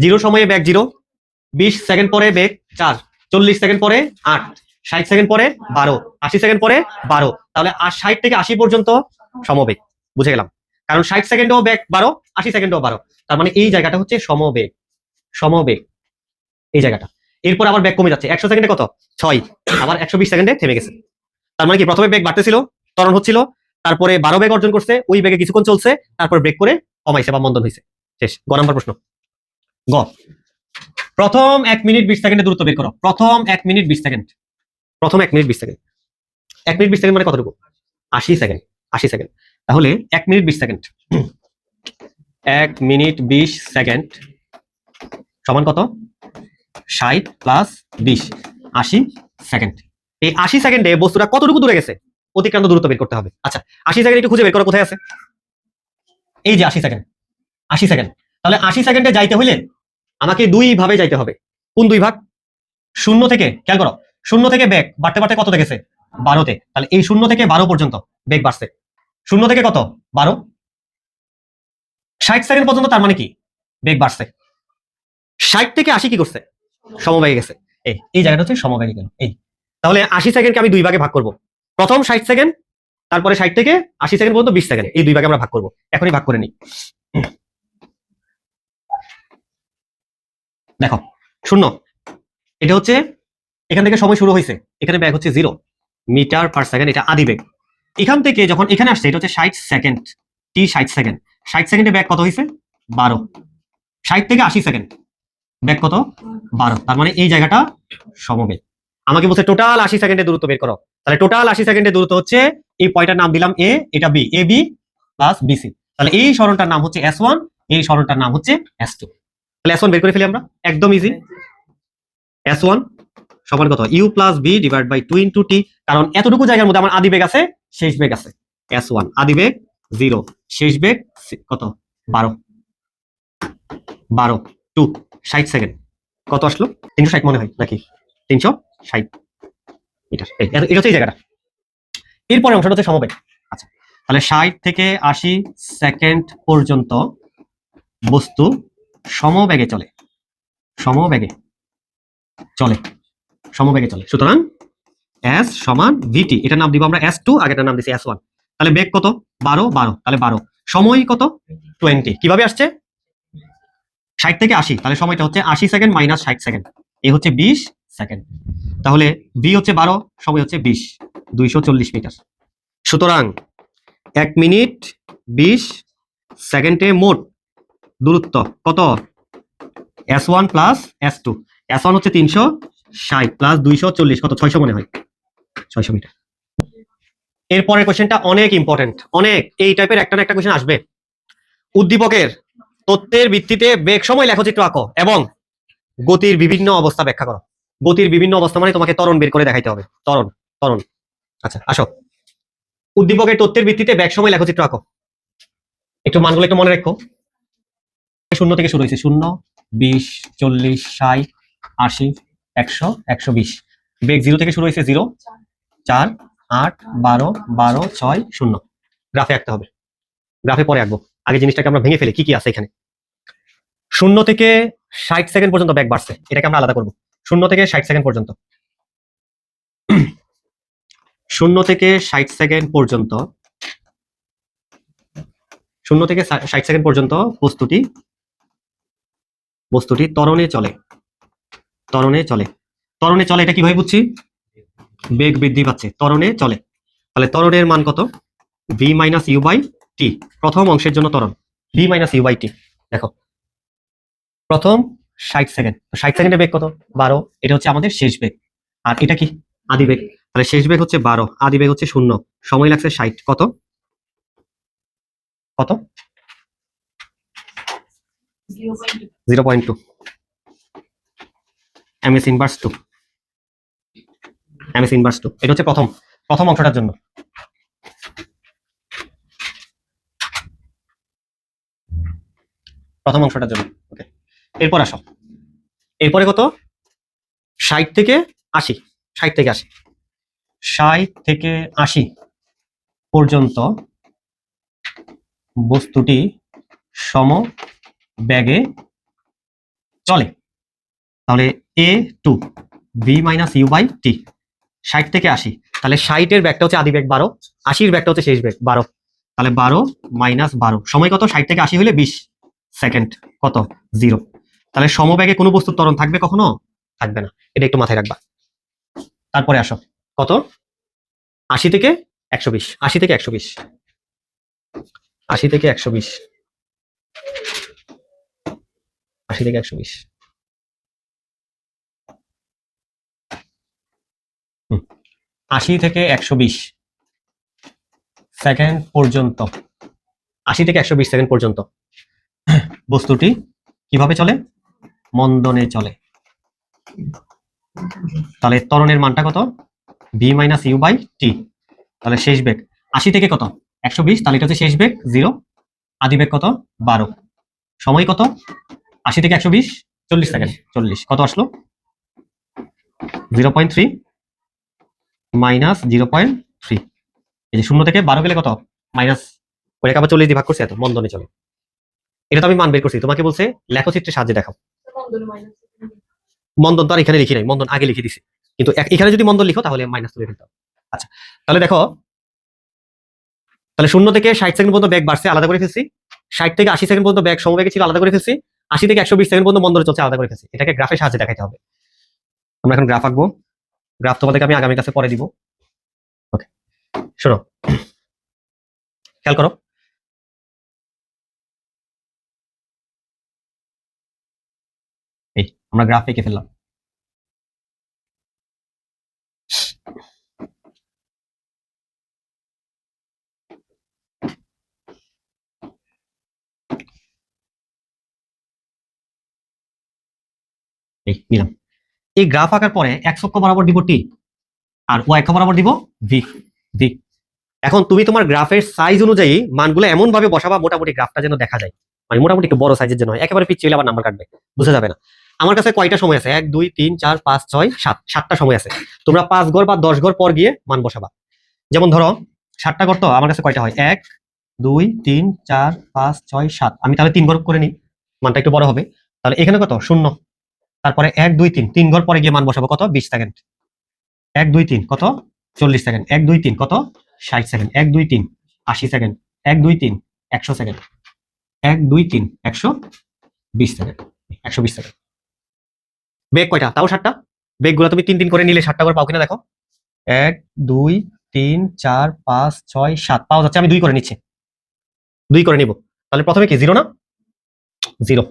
Zero সময়ে বেগ 0, 20 second পরে বেগ 4, 40 second পরে 8, 60 সেকেন্ড পরে 12, 80 সেকেন্ড পরে 12। তাহলে 60 থেকে 80 পর্যন্ত সমবেগ। বুঝে গেলাম, কারণ 60 সেকেন্ডেও বেগ 12, 80 সেকেন্ডেও 12। তার মানে এই জায়গাটা হচ্ছে সমবেগ। সমবেগ এই জায়গাটা। এরপর আবার বেগ কমে যাচ্ছে, 100 সেকেন্ডে কত 6, আবার 120 সেকেন্ডে থেমে গেছে। তার মানে কি প্রথমে বেগ বাড়তেছিল, ত্বরণ হচ্ছিল, তারপরে 12 বেগ অর্জন করছে, ওই বেগে কিছুক্ষণ চলছে, তারপর ব্রেক করে কমাইছে বা মন্দন হয়েছে। শেষ। গ নাম্বার প্রশ্ন। গ, প্রথম 1 মিনিট 20 সেকেন্ডে দূরত্ব বের করো। প্রথম 1 মিনিট 20 সেকেন্ড। প্রথম 1 মিনিট 20 সেকেন্ড। 1 মিনিট 20 সেকেন্ড মানে কতটুকু? 80 সেকেন্ড। 80 সেকেন্ড। তাহলে 1 মিনিট 20 সেকেন্ড 1 মিনিট 20 সেকেন্ড সমান কত? 60 প্লাস 20, 80 সেকেন্ড। এই 80 সেকেন্ডে বস্তুটা কতটুকু দূরে গেছে অতিক্রান্ত দূরত্ব বের করতে হবে। আচ্ছা, 80 সেকেন্ড একটু খুঁজে বের করো, কোথায় আছে? এই যে 80 সেকেন্ড। 80 সেকেন্ড। তাহলে 80 সেকেন্ডে যাইতে হইলে আমাকে দুই ভাবে যাইতে হবে। কোন দুই ভাগ? শূন্য থেকে, খেয়াল করো, শূন্য থেকে বেগ বাড়তে বাড়তে কততে গেছে? 12তে। তাহলে এই 0 থেকে 12 পর্যন্ত বেগ বাড়ছে। 0 থেকে কত? 12। 60 সেকেন্ড পর্যন্ত, তার মানে কি বেগ বাড়ছে। 60 থেকে 80 কি করছে? সমবেগে গেছে। এই জায়গাটা হচ্ছে সমবেগে গেল। এই তাহলে 80 সেকেন্ডকে আমি দুই ভাগে ভাগ করব। প্রথম 60 সেকেন্ড, তারপরে 60 থেকে 80 সেকেন্ড পর্যন্ত 20 সেকেন্ড, এই দুই ভাগে আমরা ভাগ করব। এখনই ভাগ করে নিই। দেখো, 0 এটা হচ্ছে এখান থেকে সময় শুরু হয়েছে, এখানে বেগ হচ্ছে 0 মিটার পার সেকেন্ড, এটা আদি বেগ। এখান থেকে যখন এখানে আসছে এটা হচ্ছে 60 সেকেন্ড, টি 60 সেকেন্ড। 60 সেকেন্ডে বেগ কত হয়েছে? 12। 60 থেকে 80 সেকেন্ড বেগ কত? 12। তার মানে এই জায়গাটা সমবেগ। আমাকে বলছে টোটাল 80 সেকেন্ডে দূরত্ব বের করো। তাহলে টোটাল 80 সেকেন্ডে দূরত্ব হচ্ছে, এই পয়েন্টটার নাম দিলাম এ, এটা B, A B plus BC. তাহলে এই সরণটার নাম হচ্ছে S1, এই সরণটার নাম হচ্ছে S2। তাহলে S1 বের করে ফেলি আমরা, একদম ইজি। S1 সমান কত? U plus v divide by 2 into t. কারণ এতটুকু জায়গার মধ্যে আমার আদি বেগ আছে, শেষ বেগ আছে। S1 আদি বেগ 0, শেষ বেগ কত? 12। 12 টু 60 সেকেন্ড কত আসলো? 360 মনে হয় নাকি? 360 মিটার। এটা হচ্ছে এই জায়গাটা। এরপরে অংশটা হচ্ছে সমবেগ। আচ্ছা, তাহলে 60 থেকে 80 সেকেন্ড পর্যন্ত বস্তু সমবেগে চলে। সমবেগে চলে। সমবেগে চলে। সুতরাং S সমান ভিটি, এটার নাম দিব আমরা S2, আগেটার নাম দিছি S1। তাহলে বেগ কত? 12, 12, তাহলে 12। সময় কত? 20। কিভাবে আসছে? 60 থেকে 80, তাহলে সময়টা হচ্ছে 80 সেকেন্ড মাইনাস 60 সেকেন্ড, এই হচ্ছে 20 সেকেন্ড। তাহলে বি হচ্ছে 12, সময় হচ্ছে 20, 240 মিটার। সুতরাং 1 মিনিট 20 সেকেন্ডে মোট দূরত্ব কত? S1 plus S2। S1 হচ্ছে 360 প্লাস 240, কত? 600 মনে হয়, 600 মিটার। এরপরের কোশ্চেনটা অনেক ইম্পর্টেন্ট, অনেক। এই টাইপের একটা না একটা কোশ্চেন আসবে। উদ্দীপকের তথ্যের ভিত্তিতে বেগ সময় লেখচিত্র আঁকো এবং গতির বিভিন্ন অবস্থা ব্যাখ্যা করো। গতির বিভিন্ন অবস্থা মানে তোমাকে ত্বরণ বের করে দেখাইতে হবে। ত্বরণ, ত্বরণ। আচ্ছা, আসো। উদ্দীপকের তথ্যের ভিত্তিতে বেগ সময় লেখচিত্র আঁকো। একটু মানগুলো একটু মনে রাখো। 0 থেকে শুরু হয়েছে, 0, 20, 40, 60, 80, 100, 120। বেগ 0 থেকে শুরু হয়েছে, 0, 4, 8, 12, 12, 6, 0। গ্রাফে আঁকতে হবে, গ্রাফে পরে আঁকবো। আগে জিনিসটাকে আমরা ভেঙে ফেলি, কি কি আছে এখানে। 0 থেকে 60 সেকেন্ড পর্যন্ত বেগ বাড়ছে, এটাকে আমরা আলাদা করব। 0 থেকে 60 সেকেন্ড পর্যন্ত, 0 থেকে 60 সেকেন্ড পর্যন্ত, 0 থেকে 60 সেকেন্ড পর্যন্ত বস্তুটি ত্বরণে চলে। ত্বরণে চলে। ত্বরণে চলে, এটা কিভাবে বুঝছি? বেগ বৃদ্ধি পাচ্ছে, ত্বরণে চলে। তাহলে ত্বরণের মান কত? v মাইনাস ইউ বাই টি। প্রথম অংশের জন্য ত্বরণ v মাইনাস ইউ বাই টি। দেখো, প্রথম 60 সেকেন্ড, 60 সেকেন্ডে বেগ কত? 12। এটা হচ্ছে আমাদের শেষ বেগ। আর এটা কি? আদি বেগ। তাহলে শেষ বেগ হচ্ছে 12, আদি বেগ হচ্ছে 0, সময় লাগছে 60, কত? কত? 0.2 ms ইনভার্স 2। ms inverse 2। এটা হচ্ছে প্রথম অংশটার জন্য। প্রথম অংশটার জন্য। ওকে, এরপর আসো। এরপরে কত? 60 থেকে 80। 60 থেকে 80, 60 থেকে 80 পর্যন্ত বস্তুটি সমবেগে চলে, তাহলে a to v minus u by t. 60 থেকে 80, তাহলে 60-এর ব্যাগটা হচ্ছে আদি বেগ 12, 80-এর ব্যাগটা হচ্ছে শেষ বেগ 12, তাহলে 12 মাইনাস 12 সময় কত? 60 থেকে 80 হলে 20 সেকেন্ড, কত? 0। তাহলে সমবেগে কোনো বস্তুর ত্বরণ থাকবে কখনো? থাকবে না, এটা একটু মাথায় রাখবা। তারপরে আসো, কত? 80 থেকে 120, 80 থেকে 120, 80 থেকে 120, 80 থেকে 120, 80 থেকে 120 সেকেন্ড পর্যন্ত, 80 থেকে 120 সেকেন্ড পর্যন্ত বস্তুটি কিভাবে চলে? মন্দনে চলে। তাহলে ত্বরণের মানটা কত? ভি মাইনাস ইউ বাই টি। তাহলে শেষ বেগ 80 থেকে কত? 120, তাহলে এটা হচ্ছে শেষ বেগ 0, আদি বেগ কত? 12, সময় কত? 80 থেকে 120, 40 সেকেন্ড, 40, কত আসলো? 0.3 মাইনাস 0.3। এই যে 0 থেকে 12 গেলে কত? মাইনাস, ওই আবার 40 দিয়ে ভাগ করছে, এত মন্দনে চলে। এটা তো আমি মান বের করছি, তোমাকে বলছে লেখচিত্রের সাহায্যে দেখাও। মন্দন তো আর এখানে লিখি নাই, মন্দন আগে লিখে দিছি, কিন্তু এখানে যদি মন্দন লিখো তাহলে মাইনাস তুলে ফেলতে হবে। আচ্ছা, তাহলে দেখো, তাহলে 0 থেকে 60 সেকেন্ড পর্যন্ত বেগ বাড়ছে, আলাদা করে ফেলছি। 60 থেকে 80 সেকেন্ড পর্যন্ত বেগ সমবেগে ছিল, আলাদা করে ফেলছি। 80 থেকে 120 সেকেন্ড পর্যন্ত মন্দনে চলছে, আলাদা করে ফেলছি। এটাকে গ্রাফের সাহায্যে দেখাইতে হবে। আমরা এখন গ্রাফ আঁকবো, গ্রাফ তোমাদেরকে আমি আগামী ক্লাসে পরে দিব। ওকে, শোনো, খেয়াল করো, এই আমরা গ্রাফ এঁকে ফেললাম। এই নিলাম। এই গ্রাফ আঁকার পরে x অক্ষ বরাবর দিব টি, আর y অক্ষ বরাবর দিব ভি। ভি, এখন তুমি তোমার গ্রাফের সাইজ অনুযায়ী মানগুলো এমন ভাবে বসাবা মোটামুটি গ্রাফটা যেন দেখা যায়, মানে মোটামুটি একটু বড় সাইজের জন্য হয়, একেবারে পিছিয়ে হলে আবার নাম্বার কাটবে, বুঝা যাবে না। আমার কাছে কয়টা সময় আছে? 1 2 3 4 5 6 7, 7টা সময় আছে। তোমরা 5 ঘর বা 10 ঘর পর গিয়ে মান বসাবা। যেমন ধরো 7টা ঘর, তো আমার কাছে কয়টা হয়? 1 2 3 4 5 6 7, আমি তাহলে 3 ঘর করে নিই, মানটা একটু বড় হবে। তাহলে এখানে কত? 0, তারপরে 1 2 3, 3 ঘর পরে গিয়ে মান বসাবো, কত? 20 সেকেন্ড। 1 2 3 কত? 40 সেকেন্ড। 1 2 3 কত? 60 second. 1 2 3 80 second. 1 2 3 100 second. 1 2 3 120 second, 120 second. বেগ কয়টা? তাও 7টা। বেগগুলো তুমি 3 3 করে নিলে 7টা করে পাও কিনা দেখো। 1 2 3 4 5 6 7 পাওয়া যাচ্ছে, আমি 2 করে নিচ্ছি, 2 করে নিব। তাহলে প্রথমে কি 0 না? 0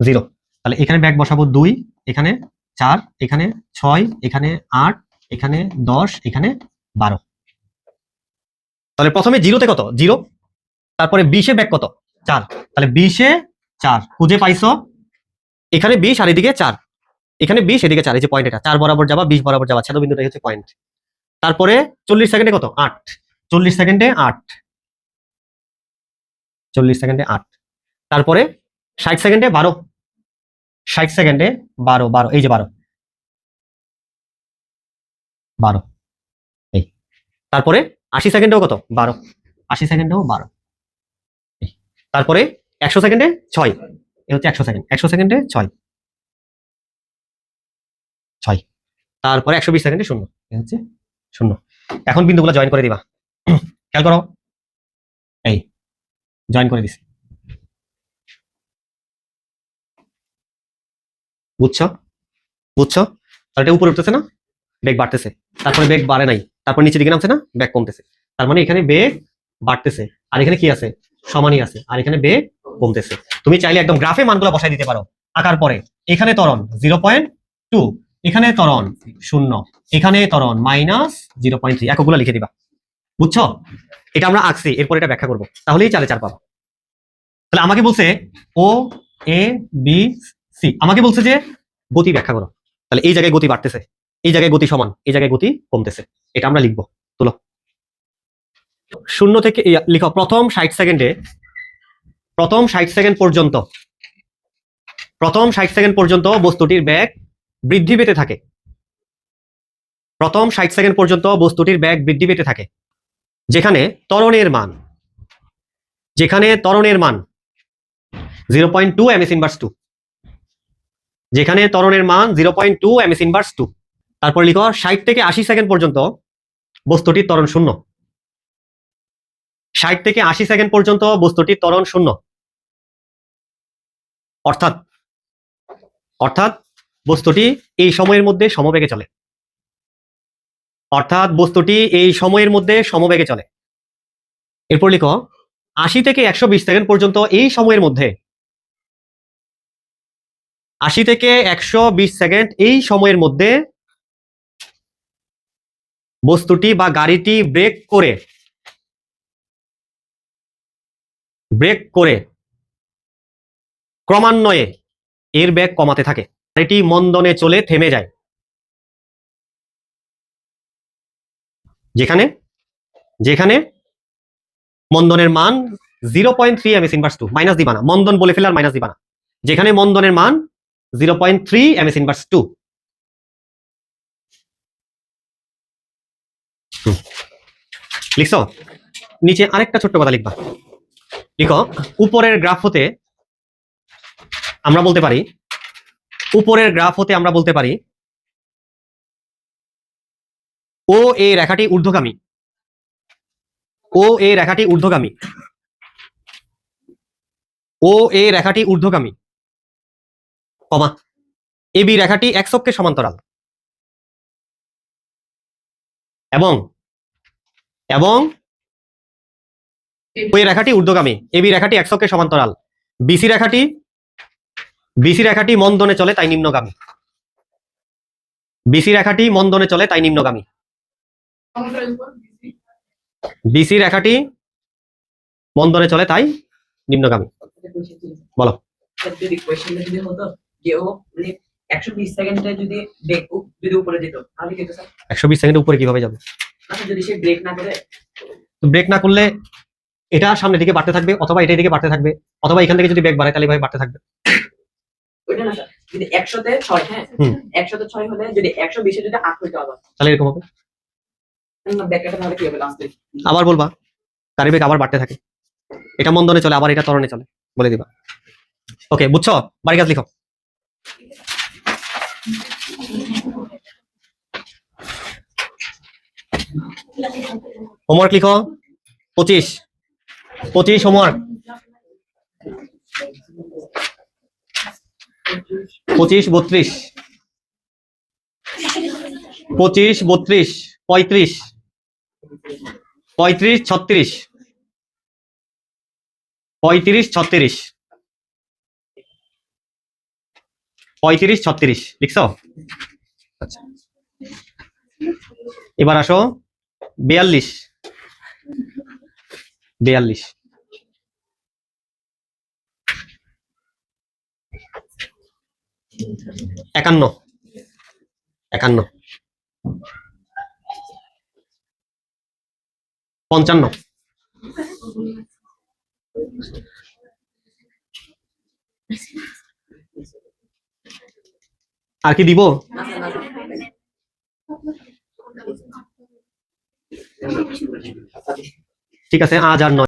0, তাহলে এখানে ব্যাগ বসাবো 2, এখানে 4, এখানে 6, এখানে 8, এখানে 10, এখানে 12। তাহলে প্রথমে 0-তে কত? 0, তারপরে 20-এ ব্যাগ কত? 4, তাহলে 20-এ 4 খুঁজে পাইছো। এখানে 20 আর এদিকে 4, এখানে 20 এদিকে 4, এই যে পয়েন্ট, এটা 4 বরাবর যাবা, 20 বরাবর যাবা, ছেদবিন্দুটাই হচ্ছে পয়েন্ট। তারপরে 40 সেকেন্ডে কত? 8, 40 সেকেন্ডে 8, 40 সেকেন্ডে 8, তারপরে 60 সেকেন্ডে 12, 60 সেকেন্ডে 12, 12, এই যে 12, 12, এই। তারপরে 80 সেকেন্ডেও কত? 12, 80 সেকেন্ডেও 12, এই। তারপরে 100 সেকেন্ডে 6, এই হচ্ছে 100 সেকেন্ড, 100 সেকেন্ডে 6, 6, তারপরে 120 সেকেন্ডে 0, এই হচ্ছে 0। এখন বিন্দুগুলো জয়েন করে দিবা, খেয়াল করো, এই জয়েন করে দিছি, বুঝছো? বুঝছো? তাহলে এটা উপরে উঠতেছে না, বেগ বাড়তেছে, তারপরে বেগ বাড়ে নাই, তারপর নিচের দিকে নামছে না, বেগ কমতেছে। তার মানে এখানে বেগ বাড়তেছে, আর এখানে কি আছে? সমানই আছে, আর এখানে বেগ কমতেছে। তুমি চাইলে একদম গ্রাফে মানগুলো বসাই দিতে পারো। আঁকার পরে এখানে ত্বরণ 0.2, এখানে ত্বরণ 0, এখানে ত্বরণ -0.3, এককগুলো লিখে দিবা, বুঝছো? এটা আমরা আঁকছি, এরপর এটা ব্যাখ্যা করবো, তাহলেই 4-এ 4 পাবো। তাহলে আমাকে বলছে ও এ বি সি, আমাকে বলছে যে গতি ব্যাখ্যা করো। তাহলে এই জায়গায় গতি বাড়তেছে, এই জায়গায় গতি সমান, এই জায়গায় গতি কমতেছে, এটা আমরা লিখবো। তুলো 0 থেকে লিখো, প্রথম 60 সেকেন্ডে, প্রথম 60 সেকেন্ড পর্যন্ত, প্রথম 60 সেকেন্ড পর্যন্ত বস্তুটির বেগ বৃদ্ধি পেতে থাকে। প্রথম 60 সেকেন্ড পর্যন্ত বস্তুটির বেগ বৃদ্ধি পেতে থাকে, যেখানে ত্বরণের মান, যেখানে ত্বরণের মান 0.2 ms ইনভার্স 2, যেখানে ত্বরণের মান 0.2 ms ইনভার্স 2। তারপর লিখো 60 থেকে 80 সেকেন্ড পর্যন্ত বস্তুটির ত্বরণ শূন্য। 60 থেকে 80 সেকেন্ড পর্যন্ত বস্তুটির ত্বরণ শূন্য। অর্থাৎ অর্থাৎ বস্তুটি এই সময়ের মধ্যে সমবেগে চলে। অর্থাৎ বস্তুটি এই সময়ের মধ্যে সমবেগে চলে। এরপর লিখো 80 থেকে 120 সেকেন্ড পর্যন্ত এই সময়ের মধ্যে 80 থেকে 120 সেকেন্ড এই সময়ের মধ্যে বস্তুটি বা গাড়িটি ব্রেক করে ক্রমান্বয়ে এর বেগ কমাতে থাকে। গাড়িটি মন্দনে চলে থেমে যায়। যেখানে যেখানে মন্দনের মান 0.3 ms ইনভার্স 2, মাইনাস দিবা না, মন্দন বলে ফেলে আর মাইনাস দিবা না। যেখানে মন্দনের মান 0.3 ms ইনভার্স 2। লিখছো? নিচে আরেকটা ছোট্ট কথা লিখবা। লিখো উপরের গ্রাফ হতে আমরা বলতে পারি ও এই রেখাটি ঊর্ধ্বগামী। ও এই রেখাটি ঊর্ধ্বগামী, কমা এবি রেখাটি এক্স অক্ষের সমান্তরাল এবং ওই রেখাটি ঊর্ধ্বগামী, এবি রেখাটি এক্স অক্ষের সমান্তরাল। বিসি রেখাটি মন্দনে চলে তাই নিম্নগামী। বিসি রেখাটি মন্দনে চলে তাই নিম্নগামী। বিসি রেখাটি মন্দনে চলে তাই নিম্নগামী। বলো। যদি কোশ্চেনটা যদি হতো যে ও মানে 120 সেকেন্ডে যদি উপরে যেত তাহলে কি হতো স্যার? 120 সেকেন্ডের উপরে কিভাবে যাবে? আচ্ছা যদি সে ব্রেক না করে? ব্রেক না করলে এটা সামনের দিকে বাড়তে থাকবে, অথবা এটার দিকে বাড়তে থাকবে, অথবা এখান থেকে যদি ব্রেক বাড়ায় তাহলে এভাবে বাড়তে থাকবে। ওইটা না স্যার, যদি 100-তে 6, হ্যাঁ 100-তে 6 হলে যদি 120-এ যদি 8 হইতো আবার তাহলে এরকম হবে। ব্যাকটা তাহলে কি হবে লাস্টে? আবার বলবা গাড়ি বেগ আবার বাড়তে থাকে, এটা মন্দনে চলে আবার এটা ত্বরণে চলে, বলে দিবা। ওকে, বুঝছো? বাড়ি কাজ লিখো। হোমওয়ার্ক লিখো 25 হোমওয়ার্ক 25 32 25 32 35 35 36 35 36 35 36 লিখছো? আচ্ছা, এবার আসো 42 51 51 55 আর কি দিব? ঠিক আছে, আজ আর নয়।